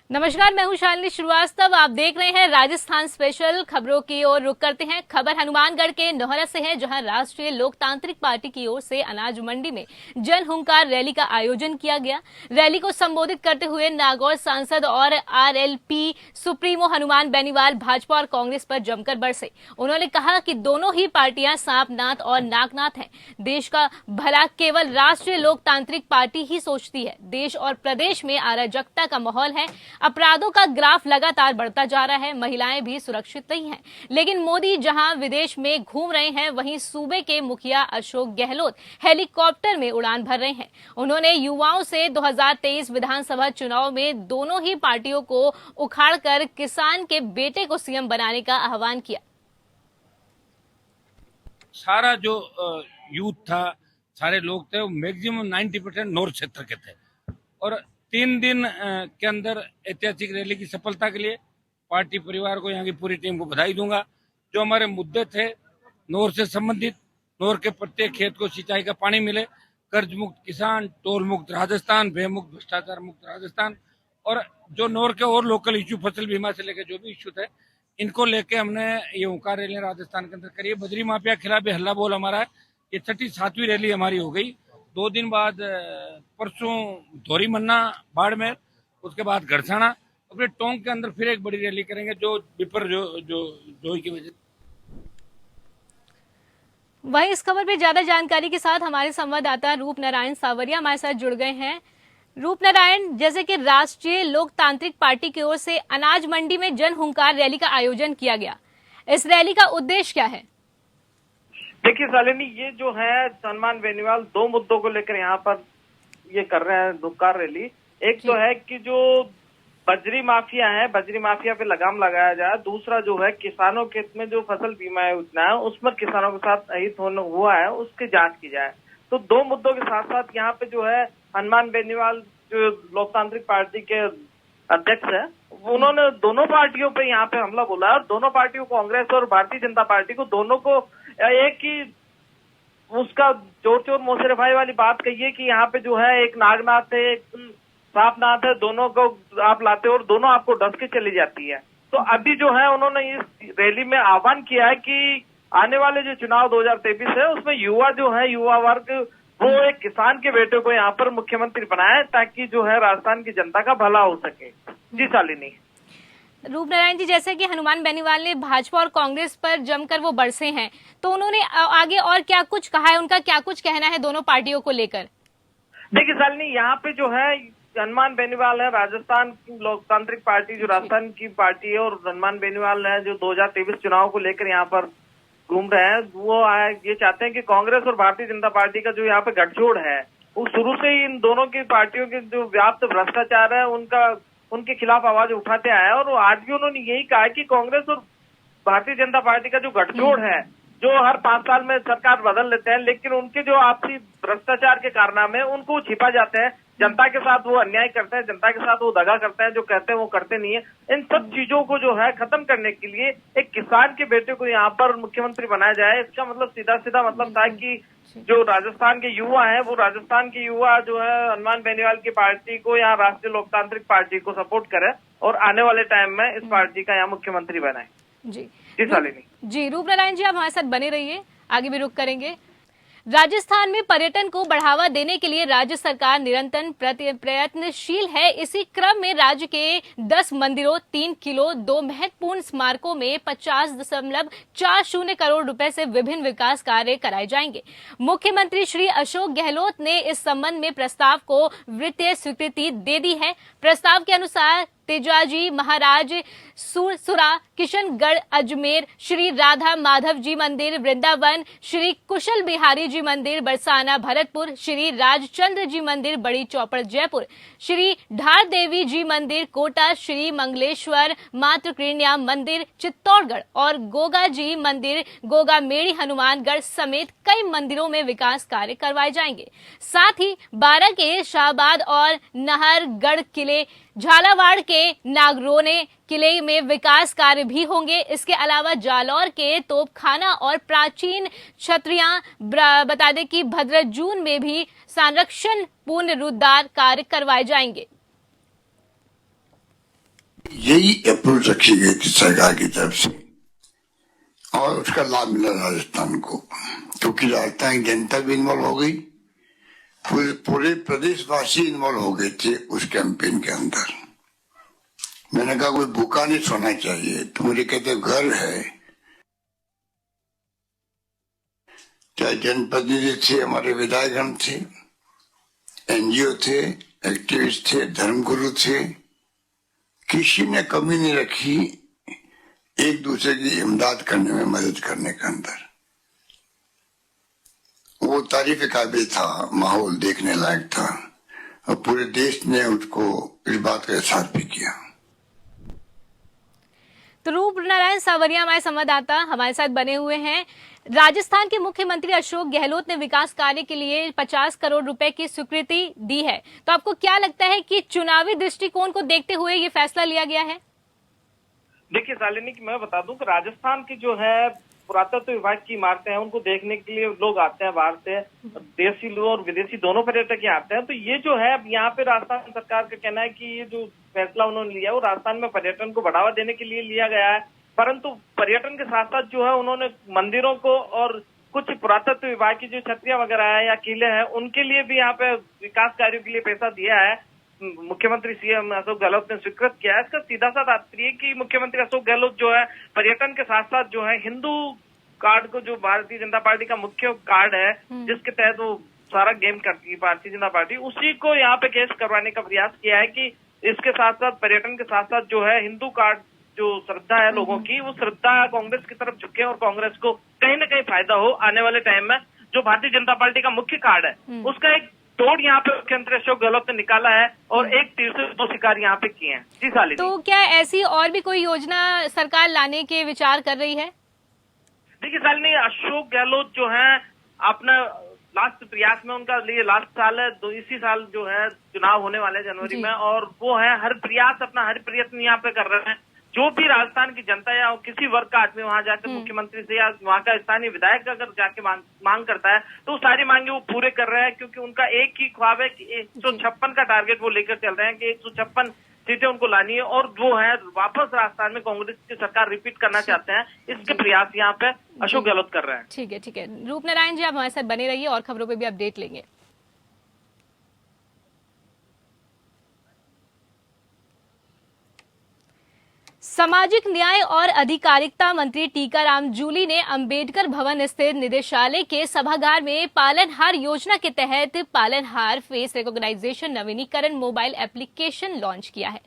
नमस्कार, मैं हूं शालिनी श्रीवास्तव। आप देख रहे हैं राजस्थान स्पेशल। खबरों की ओर रुख करते हैं। खबर हनुमानगढ़ के नोहरा से है, जहां राष्ट्रीय लोकतांत्रिक पार्टी की ओर से अनाज मंडी में जन हुंकार रैली का आयोजन किया गया। रैली को संबोधित करते हुए नागौर सांसद और आरएलपी सुप्रीमो हनुमान बेनीवाल भाजपा और कांग्रेस पर जमकर बरसे। उन्होंने कहा कि दोनों ही पार्टियां सांपनाथ और नागनाथ हैं। देश का भला केवल राष्ट्रीय लोकतांत्रिक पार्टी ही सोचती है। देश और प्रदेश में अराजकता का माहौल है। अपराधों का ग्राफ लगातार बढ़ता जा रहा है। महिलाएं भी सुरक्षित नहीं हैं। लेकिन मोदी जहां विदेश में घूम रहे हैं, वहीं सूबे के मुखिया अशोक गहलोत हेलीकॉप्टर में उड़ान भर रहे हैं। उन्होंने युवाओं से 2023 विधानसभा चुनाव में दोनों ही पार्टियों को उखाड़कर किसान के बेटे को सीएम बनाने का आह्वान किया। सारा जो यूथ था, सारे लोग थे, वो मैक्सिमम 90% नॉर्थ क्षेत्र के थे। और 3 दिन के अंदर ऐतिहासिक रैली की सफलता के लिए पार्टी परिवार को, यहाँ की पूरी टीम को बधाई दूंगा। जो हमारे मुद्दे थे नॉर्थ से संबंधित, नॉर्थ के प्रत्येक खेत को सिंचाई का पानी मिले, कर्ज मुक्त किसान, टोल मुक्त राजस्थान, भय मुक्त, भ्रष्टाचार मुक्त राजस्थान, और जो नॉर्थ के और लोकल इश्यू, फसल बीमा से लेकर जो भी इश्यू थे, इनको लेके हमने ये हुंकार रैली राजस्थान के अंदर करी है। बजरी माफिया के खिलाफ भी हल्ला बोल हमारा है। ये 37वीं रैली हमारी हो गई। 2 दिन बाद परसों धोरी मन्ना बाड़मेर, उसके बाद गड़साना, और फिर टोंक के अंदर फिर एक बड़ी रैली करेंगे जो विपर जो की वजह। वहीं इस खबर पर ज्यादा जानकारी के साथ हमारे संवाददाता रूप नारायण सावरिया हमारे साथ जुड़ गए हैं। रूप नारायण, जैसे कि राष्ट्रीय लोकतांत्रिक पार्टी की ओर से अनाज मंडी में जन हुंकार रैली का आयोजन किया गया, इस रैली का उद्देश्य क्या है? देखिए शालिनी, ये जो है हनुमान बेनीवाल 2 मुद्दों को लेकर यहाँ पर ये कर रहे हैं हुंकार रैली। एक तो है कि जो बजरी माफिया है, बजरी माफिया पे लगाम लगाया जाए। दूसरा जो है किसानों के हित में जो फसल बीमा योजना है, उस पर किसानों के साथ अहित हुआ है, उसकी जांच की जाए। तो 2 मुद्दों के साथ साथ यहाँ पे जो है हनुमान बेनीवाल जो लोकतांत्रिक पार्टी के अध्यक्ष है, उन्होंने दोनों पार्टियों पे यहाँ पे हमला बोला है। और दोनों पार्टियों, कांग्रेस और भारतीय जनता पार्टी को, दोनों को एक ही उसका चोर चोर मोसेरे भाई वाली बात कही है कि यहाँ पे जो है एक नागनाथ है, एक सांपनाथ है, दोनों को आप लाते हो और दोनों आपको डस के चली जाती है। तो अभी जो है उन्होंने इस रैली में आह्वान किया है कि आने वाले जो चुनाव 2023 है, उसमें युवा जो है, युवा वर्ग, वो एक किसान के बेटे को यहाँ पर मुख्यमंत्री बनाए, ताकि जो है राजस्थान की जनता का भला हो सके। जी शालिनी। रूप नारायण जी, जैसे कि हनुमान बेनीवाल ने भाजपा और कांग्रेस पर जमकर वो बरसे हैं, तो उन्होंने आगे और क्या कुछ कहा है? उनका क्या कुछ कहना है दोनों पार्टियों को लेकर? देखिए शालिनी, यहाँ पे जो है हनुमान बेनीवाल है, राजस्थान लोकतांत्रिक पार्टी जो राजस्थान की पार्टी है, और हनुमान बेनीवाल है जो 2023 चुनाव को लेकर यहाँ पर घूम रहे हैं। वो ये चाहते हैं कि कांग्रेस और भारतीय जनता पार्टी का जो यहाँ पे गठजोड़ है, वो शुरू से ही इन दोनों की पार्टियों के जो व्याप्त भ्रष्टाचार है उनके खिलाफ आवाज उठाते आए हैं। और आज भी उन्होंने यही कहा कि कांग्रेस और भारतीय जनता पार्टी का जो गठजोड़ है, जो हर 5 साल में सरकार बदल लेते हैं, लेकिन उनके जो आपसी भ्रष्टाचार के कारनामे उनको छिपा जाते हैं। जनता के साथ वो अन्याय करते हैं, जनता के साथ वो दगा करते हैं, जो कहते हैं वो करते नहीं है। इन सब चीजों को जो है खत्म करने के लिए एक किसान के बेटे को यहाँ पर मुख्यमंत्री बनाया जाए। इसका मतलब सीधा सीधा मतलब था कि जो राजस्थान के युवा हैं, वो राजस्थान के युवा जो है हनुमान बेनीवाल की पार्टी को, यहाँ राष्ट्रीय लोकतांत्रिक पार्टी को सपोर्ट करे और आने वाले टाइम में इस पार्टी का यहाँ मुख्यमंत्री बनाए। जी शालिनी। जी, रूप नारायण जी, आप हमारे साथ बने रहिए, आगे भी रुख करेंगे। राजस्थान में पर्यटन को बढ़ावा देने के लिए राज्य सरकार निरंतर प्रयत्नशील है। इसी क्रम में राज्य के 10 मंदिरों, 3 किलो, 2 महत्वपूर्ण स्मारकों में 50.40 करोड़ रुपए से विभिन्न विकास कार्य कराए जाएंगे। मुख्यमंत्री श्री अशोक गहलोत ने इस संबंध में प्रस्ताव को वित्तीय स्वीकृति दे दी है। प्रस्ताव के अनुसार तेजाजी महाराज सुरा, किशनगढ़, अजमेर, श्री राधा माधव जी मंदिर वृंदावन, श्री कुशल बिहारी जी मंदिर बरसाना भरतपुर, श्री राजचंद्र जी मंदिर बड़ी चौपड़ जयपुर, श्री ढार देवी जी मंदिर कोटा, श्री मंगलेश्वर मातृकृण्या मंदिर चित्तौड़गढ़ और गोगा जी मंदिर गोगा मेड़ी हनुमानगढ़ समेत कई मंदिरों में विकास कार्य करवाए जाएंगे। साथ ही 12 के शाहबाद और नहरगढ़ किले, झालावाड़ के नागरोने किले में विकास कार्य भी होंगे। इसके अलावा जालौर के तोपखाना और प्राचीन छतरियां, बता दें कि भद्रजून में भी संरक्षण पुनरुद्धार कार्य करवाए जाएंगे। यही अप्रोच रखी गई थी सरकार की तरफ से और उसका लाभ मिला राजस्थान को, क्योंकि राजस्थान की जनता भी इन्वॉल्व हो गई, पूरे प्रदेशवासी इन्वॉल्व हो गए थे उस कैंपेन के अंदर। मैंने कहा कोई भूखा नहीं सोना चाहिए, तो मुझे कहते घर है, चाहे जनप्रतिनिधि थे, हमारे विधायकगण थे, एनजीओ थे, एक्टिविस्ट थे, धर्मगुरु थे, किसी ने कमी नहीं रखी एक दूसरे की इमदाद करने में, मदद करने के अंदर। वो तारीफ काबिल था, माहौल देखने लायक था और पूरे देश ने उसको इस बात का एहसास भी किया। तो रूप नारायण सावरिया हमारे संवाददाता हमारे साथ बने हुए हैं। राजस्थान के मुख्यमंत्री अशोक गहलोत ने विकास कार्य के लिए 50 करोड़ रुपए की स्वीकृति दी है, तो आपको क्या लगता है कि चुनावी दृष्टिकोण को देखते हुए ये फैसला लिया गया है? देखिए शालिनी, कि मैं बता दूं कि राजस्थान की जो है पुरातत्व विभाग की इमारतें हैं, उनको देखने के लिए लोग आते हैं बाहर से, देशी लोग और विदेशी दोनों पर्यटक यहाँ आते हैं। तो ये जो है अब यहाँ पे राजस्थान सरकार का कहना है कि ये जो फैसला उन्होंने लिया है वो राजस्थान में पर्यटन को बढ़ावा देने के लिए लिया गया है, परंतु पर्यटन के साथ साथ जो है उन्होंने मंदिरों को और कुछ पुरातत्व विभाग की जो छतरियां वगैरह है या किले हैं उनके लिए भी यहाँ पे विकास कार्यों के लिए पैसा दिया है। मुख्यमंत्री सीएम अशोक गहलोत ने स्वीकृत किया है। इसका सीधा सा तात्पर्य कि मुख्यमंत्री अशोक गहलोत जो है पर्यटन के साथ साथ जो है हिंदू कार्ड को, जो भारतीय जनता पार्टी का मुख्य कार्ड है जिसके तहत वो सारा गेम करती है भारतीय जनता पार्टी, उसी को यहाँ पे कैश करवाने का प्रयास किया है कि इसके साथ साथ पर्यटन के साथ साथ जो है हिंदू कार्ड जो श्रद्धा है लोगों की, वो श्रद्धा कांग्रेस की तरफ झुके और कांग्रेस को कहीं ना कहीं फायदा हो आने वाले टाइम में। जो भारतीय जनता पार्टी का मुख्य कार्ड है उसका एक तोड़ यहाँ पे मुख्यमंत्री अशोक गहलोत ने निकाला है और एक तीर से दो शिकार यहाँ पे किए हैं। जी शालिनी, तो क्या ऐसी और भी कोई योजना सरकार लाने के विचार कर रही है? देखिए शालिनी, अशोक गहलोत जो है अपना लास्ट प्रयास में, उनका ये लास्ट साल है, इसी साल जो है चुनाव होने वाले जनवरी में, और वो है हर प्रयास अपना हर प्रयत्न यहाँ पे कर रहे हैं। जो भी राजस्थान की जनता या किसी वर्ग का आदमी वहां जाकर मुख्यमंत्री से या वहां का स्थानीय विधायक अगर जाके मांग करता है तो सारी मांगे वो पूरे कर रहे हैं, क्योंकि उनका एक ही ख्वाब है कि 156 का टारगेट वो लेकर चल रहे हैं कि 156 सीटें उनको लानी है और वो है वापस राजस्थान में कांग्रेस की सरकार रिपीट करना चाहते हैं। इसके प्रयास यहाँ पे अशोक गहलोत कर रहे हैं। ठीक है, ठीक है। रूप नारायण जी, आप हमारे साथ बने रहिए और खबरों पे भी अपडेट लेंगे। सामाजिक न्याय और अधिकारिता मंत्री टीकाराम जूली ने अंबेडकर भवन स्थित निदेशालय के सभागार में पालनहार योजना के तहत पालनहार फेस रिकॉग्नाइजेशन नवीनीकरण मोबाइल एप्लीकेशन लॉन्च किया है।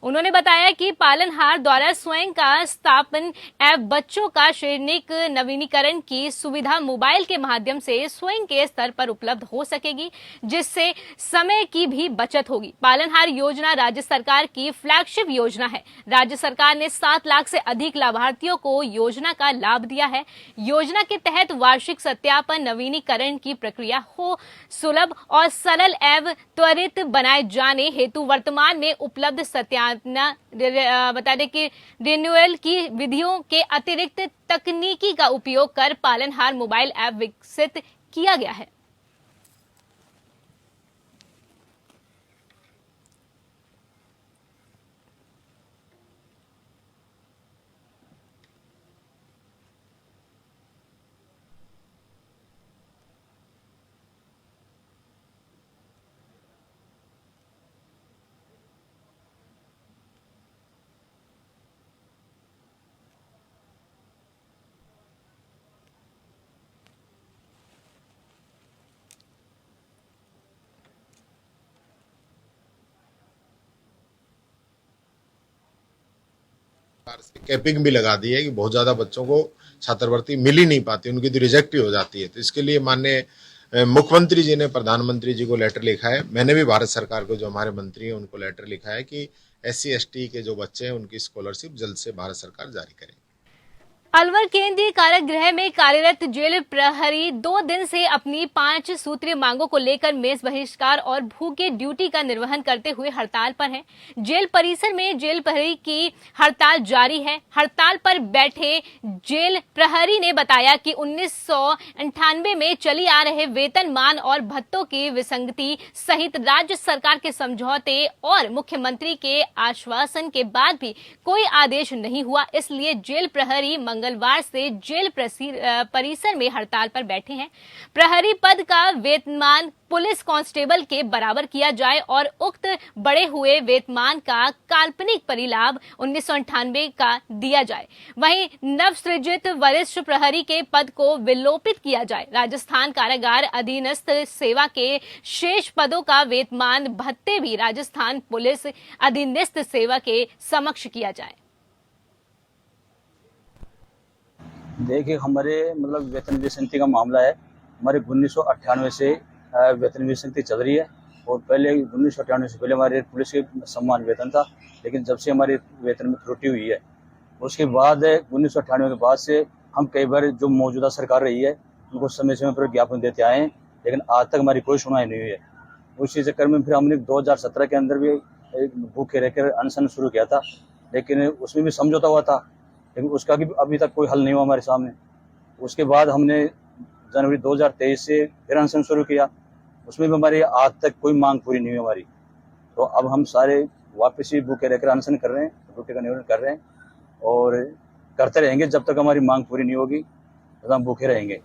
उन्होंने बताया कि पालनहार द्वारा स्वयं का स्थापन ऐप बच्चों का शैक्षणिक नवीनीकरण की सुविधा मोबाइल के माध्यम से स्वयं के स्तर पर उपलब्ध हो सकेगी, जिससे समय की भी बचत होगी। पालनहार योजना राज्य सरकार की फ्लैगशिप योजना है। राज्य सरकार ने 7 लाख से अधिक लाभार्थियों को योजना का लाभ दिया है। योजना के तहत वार्षिक सत्यापन नवीनीकरण की प्रक्रिया हो सुलभ और सरल एवं त्वरित बनाए जाने हेतु वर्तमान में उपलब्ध सत्यापन बता दें कि रिन्यूअल की विधियों के अतिरिक्त तकनीकी का उपयोग कर पालनहार मोबाइल ऐप विकसित किया गया है। कैपिंग भी लगा दी है कि बहुत ज्यादा बच्चों को छात्रवृत्ति मिल ही नहीं पाती, उनकी तो रिजेक्ट ही हो जाती है। तो इसके लिए माननीय मुख्यमंत्री जी ने प्रधानमंत्री जी को लेटर लिखा है। मैंने भी भारत सरकार को, जो हमारे मंत्री हैं, उनको लेटर लिखा है कि SC ST के जो बच्चे हैं उनकी स्कॉलरशिप जल्द से भारत सरकार जारी करे। अलवर केंद्रीय कारागृह में कार्यरत जेल प्रहरी 2 दिन से अपनी 5 सूत्रीय मांगों को लेकर मेस बहिष्कार और भूखे ड्यूटी का निर्वहन करते हुए हड़ताल पर हैं। जेल परिसर में जेल प्रहरी की हड़ताल जारी है। हड़ताल पर बैठे जेल प्रहरी ने बताया कि 1998 में चली आ रहे वेतनमान और भत्तों की विसंगति सहित राज्य सरकार के समझौते और मुख्यमंत्री के आश्वासन के बाद भी कोई आदेश नहीं हुआ, इसलिए जेल प्रहरी मंगलवार से जेल परिसर में हड़ताल पर बैठे हैं। प्रहरी पद का वेतनमान पुलिस कांस्टेबल के बराबर किया जाए और उक्त बढ़े हुए वेतनमान का काल्पनिक परिलाभ 1998 का दिया जाए। वहीं नवसृजित वरिष्ठ प्रहरी के पद को विलोपित किया जाए। राजस्थान कारागार अधीनस्थ सेवा के शेष पदों का वेतनमान भत्ते भी राजस्थान पुलिस अधीनस्थ सेवा के समक्ष किया जाए। देखिए, हमारे मतलब वेतन विसंगति का मामला है। हमारे 1998 से वेतन विसंगति चल रही है और पहले 1998 से पहले हमारे पुलिस के सम्मान वेतन था, लेकिन जब से हमारे वेतन में त्रुटि हुई है उसके बाद 1998 के बाद से हम कई बार जो मौजूदा सरकार रही है उनको समय समय पर ज्ञापन देते आए हैं, लेकिन आज तक हमारी कोई सुनवाई नहीं हुई है। उसी चक्कर में फिर हमने 2017 के अंदर भी भूखे रहकर अनशन शुरू किया था, लेकिन उसमें भी समझौता हुआ था, लेकिन उसका भी अभी तक कोई हल नहीं हुआ हमारे सामने। उसके बाद हमने जनवरी 2023 से फिर अनशन शुरू किया, उसमें भी हमारी आज तक कोई मांग पूरी नहीं हुई हमारी। तो अब हम सारे वापस ही भूखे रहकर अनशन कर रहे हैं, रोटी का निवारण कर रहे हैं और करते रहेंगे जब तक हमारी मांग पूरी नहीं होगी, तब हम भूखे रहेंगे।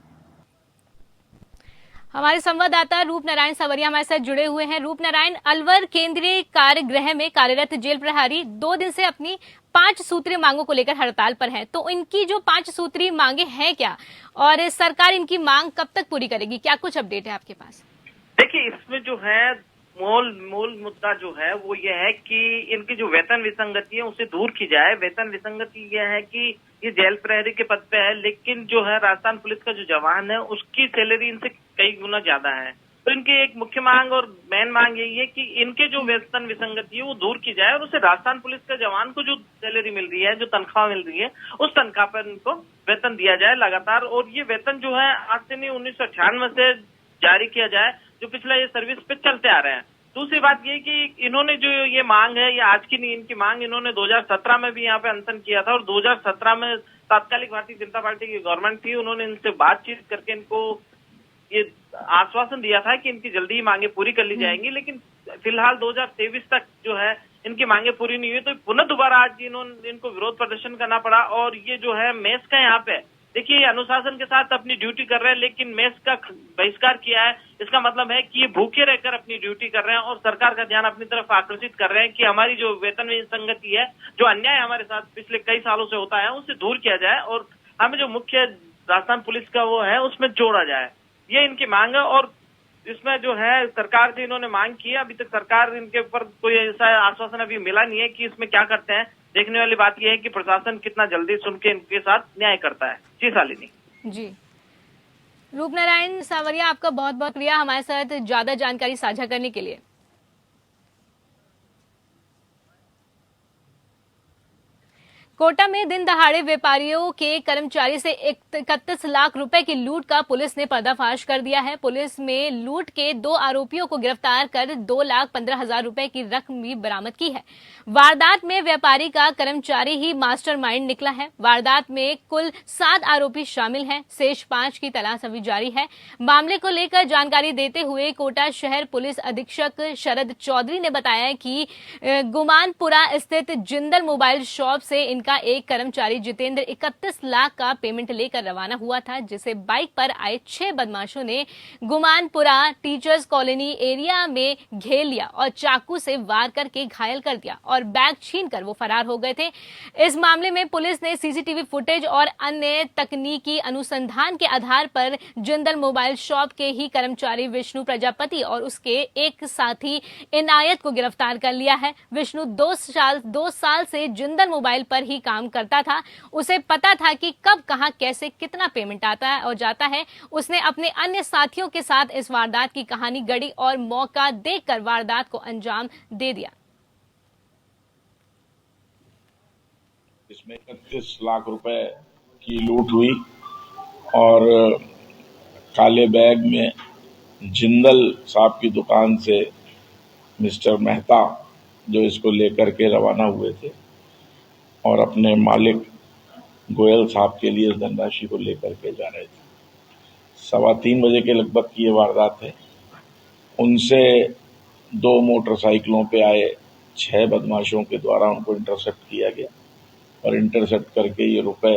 हमारे संवाददाता रूप नारायण सवरिया हमारे साथ जुड़े हुए हैं। रूप नारायण, अलवर केंद्रीय कारागृह में कार्यरत जेल प्रहरी 2 दिन से अपनी 5 सूत्रीय मांगों को लेकर हड़ताल पर है, तो इनकी जो 5 सूत्रीय मांगे हैं क्या और सरकार इनकी मांग कब तक पूरी करेगी, क्या कुछ अपडेट है आपके पास? देखिए, इसमें जो है मूल मुद्दा जो है वो ये है कि इनकी जो वेतन विसंगति है उसे दूर की जाए। वेतन विसंगति ये है कि ये जेल प्रहरी के पद पे है, लेकिन जो है राजस्थान पुलिस का जो जवान है उसकी सैलरी इनसे कई गुना ज्यादा है। तो इनकी एक मुख्य मांग और मेन मांग यही है कि इनके जो वेतन विसंगति है वो दूर की जाए और उसे राजस्थान पुलिस के जवान को जो सैलरी मिल रही है, जो तनख्वाह मिल रही है, उस तनख्वाह पर इनको वेतन दिया जाए लगातार। और ये वेतन जो है आज से नहीं 1998 से जारी किया जाए, जो पिछला ये सर्विस पे चलते आ रहे हैं। दूसरी बात ये कि इन्होंने जो ये मांग है, ये आज की नहीं, इनकी मांग इन्होंने 2017 में भी यहाँ पे अनशन किया था और 2017 में तात्कालिक भारतीय जनता पार्टी की गवर्नमेंट थी, उन्होंने इनसे बातचीत करके इनको ये आश्वासन दिया था कि इनकी जल्दी ही मांगे पूरी कर ली जाएंगी, लेकिन फिलहाल 2023 तक जो है इनकी मांगे पूरी नहीं हुई। तो पुनः दोबारा आज इनको विरोध प्रदर्शन करना पड़ा। और ये जो है मेस का यहाँ पे देखिए, ये अनुशासन के साथ अपनी ड्यूटी कर रहे हैं, लेकिन मेस का बहिष्कार किया है। इसका मतलब है कि ये भूखे रहकर अपनी ड्यूटी कर रहे हैं और सरकार का ध्यान अपनी तरफ आकर्षित कर रहे हैं कि हमारी जो वेतन विसंगति है, जो अन्याय हमारे साथ पिछले कई सालों से होता है, उसे दूर किया जाए और हमें जो मुख्य राजस्थान पुलिस का वो है उसमें जोड़ा जाए। ये इनकी मांग है और इसमें जो है सरकार से इन्होंने मांग की है। अभी तक सरकार इनके ऊपर कोई ऐसा आश्वासन अभी मिला नहीं है कि इसमें क्या करते हैं। देखने वाली बात यह है कि प्रशासन कितना जल्दी सुन के इनके साथ न्याय करता है। जी शालिनी। जी, रूप नारायण सावरिया, आपका बहुत बहुत शुक्रिया हमारे साथ ज्यादा जानकारी साझा करने के लिए। कोटा में दिन दहाड़े व्यापारियों के कर्मचारी से 31 लाख रुपए की लूट का पुलिस ने पर्दाफाश कर दिया है। पुलिस में लूट के 2 आरोपियों को गिरफ्तार कर 2,15,000 रुपए की रकम भी बरामद की है। वारदात में व्यापारी का कर्मचारी ही मास्टरमाइंड निकला है। वारदात में कुल 7 आरोपी शामिल हैं, शेष 5 की तलाश अभी जारी है। मामले को लेकर जानकारी देते हुए कोटा शहर पुलिस अधीक्षक शरद चौधरी ने बताया कि गुमानपुरा स्थित जिंदल मोबाइल शॉप से इनका एक कर्मचारी जितेंद्र 31 लाख का पेमेंट लेकर रवाना हुआ था, जिसे बाइक पर आए 6 बदमाशों ने गुमानपुरा टीचर्स कॉलोनी एरिया में घेर लिया और चाकू से वार करके घायल कर दिया और बैग छीनकर वो फरार हो गए थे। इस मामले में पुलिस ने सीसीटीवी फुटेज और अन्य तकनीकी अनुसंधान के आधार पर जिंदल मोबाइल शॉप के ही कर्मचारी विष्णु प्रजापति और उसके एक साथी इनायत को गिरफ्तार कर लिया है। विष्णु 2 साल से जिंदल मोबाइल पर ही काम करता था। उसे पता था कि कब, कहां, कैसे, कितना पेमेंट आता है और जाता है। उसने अपने अन्य साथियों के साथ इस वारदात की कहानी गढ़ी और मौका देखकर वारदात को अंजाम दे दिया। इसमें 31 लाख रुपए की लूट हुई और काले बैग में जिंदल साहब की दुकान से मिस्टर मेहता जो इसको लेकर के रवाना हुए थे और अपने मालिक गोयल साहब के लिए धनराशि को लेकर के जा रहे थे। 3:15 बजे के लगभग की ये वारदात है। उनसे 2 मोटरसाइकिलों पे आए 6 बदमाशों के द्वारा उनको इंटरसेप्ट किया गया और इंटरसेप्ट करके ये रुपए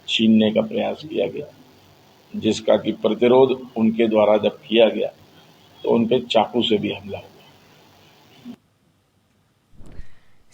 छीनने का प्रयास किया गया, जिसका कि प्रतिरोध उनके द्वारा जब किया गया तो उन पे चाकू से भी हमला हुआ।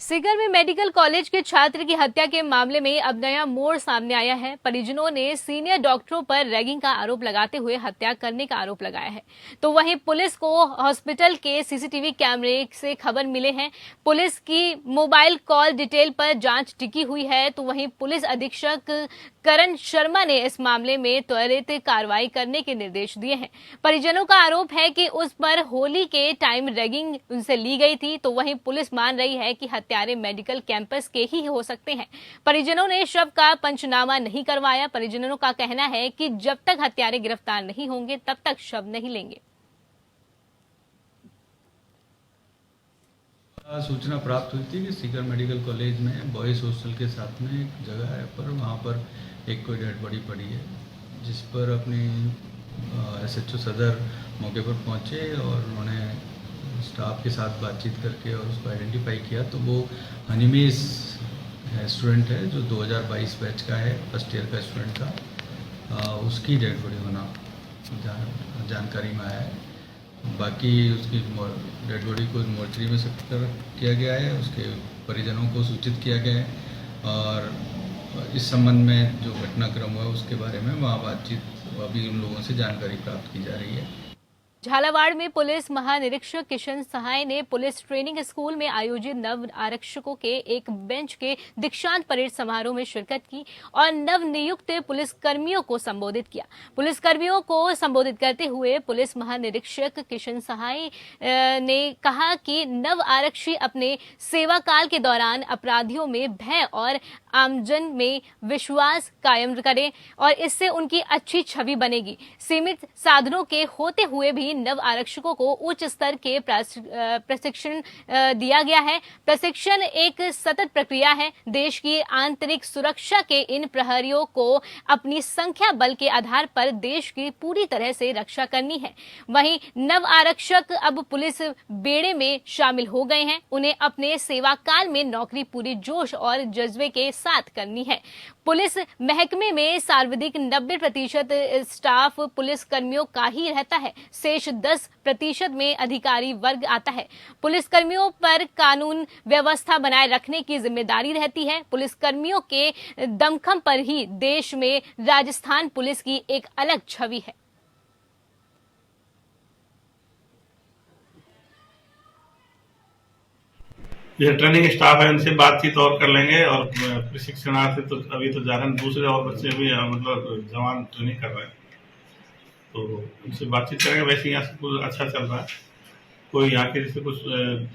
सीकर में मेडिकल कॉलेज के छात्र की हत्या के मामले में अब नया मोड़ सामने आया है। परिजनों ने सीनियर डॉक्टरों पर रैगिंग का आरोप लगाते हुए हत्या करने का आरोप लगाया है। तो वहीं पुलिस को हॉस्पिटल के सीसीटीवी कैमरे से खबर मिले हैं। पुलिस की मोबाइल कॉल डिटेल पर जांच टिकी हुई है। तो वहीं पुलिस अधीक्षक करण शर्मा ने इस मामले में त्वरित कार्रवाई करने के निर्देश दिए हैं। परिजनों का आरोप है कि उस पर होली के टाइम रैगिंग उनसे ली गई थी। तो वहीं पुलिस मान रही है कि हत्यारे मेडिकल कैंपस के ही हो सकते हैं। परिजनों ने शव का पंचनामा नहीं करवाया। परिजनों का कहना है कि जब तक हत्यारे गिरफ्तार नहीं होंगे तब तक शव नहीं लेंगे। सूचना प्राप्त हुई थी कि सीकर मेडिकल कॉलेज में बॉयज हॉस्टल के साथ में एक जगह है पर वहाँ पर एक कोई डेड बॉडी पड़ी है, जिस पर अपनी SHO सदर मौके पर पहुँचे और उन्होंने स्टाफ के साथ बातचीत करके और उसको आइडेंटिफाई किया। तो वो हनीमेश स्टूडेंट है जो 2022 बैच का है, फर्स्ट ईयर का स्टूडेंट था। उसकी डेड बॉडी होना जानकारी में आया है। बाकी उसकी डेड बॉडी को मोर्चरी में शिफ्ट किया गया है, उसके परिजनों को सूचित किया गया है और इस संबंध में जो घटनाक्रम हुआ उसके बारे में वहाँ बातचीत अभी उन लोगों से जानकारी प्राप्त की जा रही है। झालावाड़ में पुलिस महानिरीक्षक किशन सहाय ने पुलिस ट्रेनिंग स्कूल में आयोजित नव आरक्षकों के एक बेंच के दीक्षांत परेड समारोह में शिरकत की और नव नियुक्त पुलिस कर्मियों को संबोधित किया। पुलिस कर्मियों को संबोधित करते हुए पुलिस महानिरीक्षक किशन सहाय ने कहा कि नव आरक्षी अपने सेवा काल के दौरान अपराधियों में भय और आमजन में विश्वास कायम करें और इससे उनकी अच्छी छवि बनेगी। सीमित साधनों के होते हुए भी नव आरक्षकों को उच्च स्तर के प्रशिक्षण दिया गया है। प्रशिक्षण एक सतत प्रक्रिया है। देश की आंतरिक सुरक्षा के इन प्रहरियों को अपनी संख्या बल के आधार पर देश की पूरी तरह से रक्षा करनी है। वहीं नव आरक्षक अब पुलिस बेड़े में शामिल हो गए हैं। उन्हें अपने सेवा काल में नौकरी पूरी जोश और जज्बे के साथ करनी है। पुलिस महकमे में सर्वाधिक 90% स्टाफ पुलिस कर्मियों का ही रहता है। शेष 10% में अधिकारी वर्ग आता है। पुलिस कर्मियों पर कानून व्यवस्था बनाए रखने की जिम्मेदारी रहती है। पुलिस कर्मियों के दमखम पर ही देश में राजस्थान पुलिस की एक अलग छवि है। जो ट्रेनिंग स्टाफ है उनसे बातचीत और कर लेंगे और प्रशिक्षणार्थी तो अभी तो जा रहे हैं, दूसरे और बच्चे भी मतलब जवान ट्रेनिंग कर रहे हैं, तो उनसे बातचीत करेंगे। वैसे यहाँ से कुछ अच्छा चल रहा है। कोई यहाँ के जैसे कुछ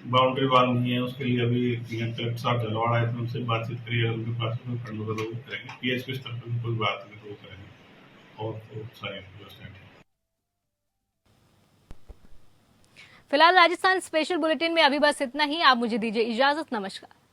बाउंड्री वाल नहीं है, उसके लिए अभी कलेक्टर साहब झलवाड़ा है, तो उनसे बातचीत करिए। उनके पास कोई फंड वगैरह वो करेंगे। PHP स्तर पर कोई बात नहीं तो वो करेंगे और सारी व्यवस्थाएं। फिलहाल राजस्थान स्पेशल बुलेटिन में अभी बस इतना ही। आप मुझे दीजिए इजाजत। नमस्कार।